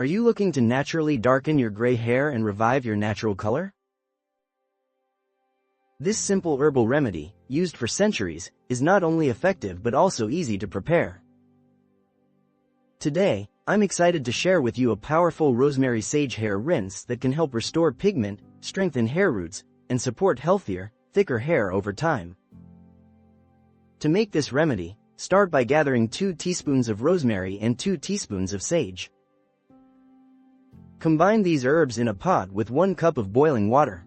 Are you looking to naturally darken your gray hair and revive your natural color? This simple herbal remedy, used for centuries, is not only effective but also easy to prepare. Today, I'm excited to share with you a powerful rosemary sage hair rinse that can help restore pigment, strengthen hair roots, and support healthier, thicker hair over time. To make this remedy, start by gathering 2 teaspoons of rosemary and 2 teaspoons of sage. Combine these herbs in a pot with 1 cup of boiling water.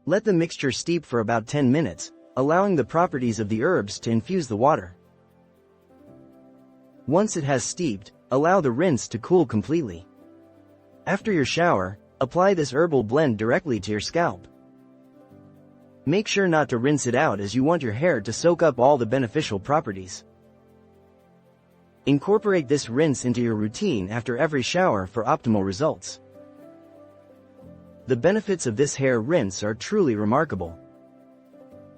Let the mixture steep for about 10 minutes, allowing the properties of the herbs to infuse the water. Once it has steeped, allow the rinse to cool completely. After your shower, apply this herbal blend directly to your scalp. Make sure not to rinse it out as you want your hair to soak up all the beneficial properties. Incorporate this rinse into your routine after every shower for optimal results. The benefits of this hair rinse are truly remarkable.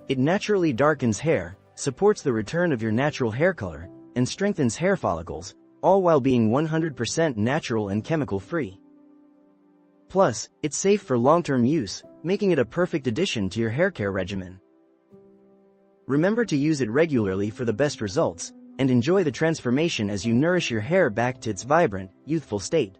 It naturally darkens hair, supports the return of your natural hair color, and strengthens hair follicles, all while being 100% natural and chemical-free. Plus, it's safe for long-term use, making it a perfect addition to your hair care regimen. Remember to use it regularly for the best results, and enjoy the transformation as you nourish your hair back to its vibrant, youthful state.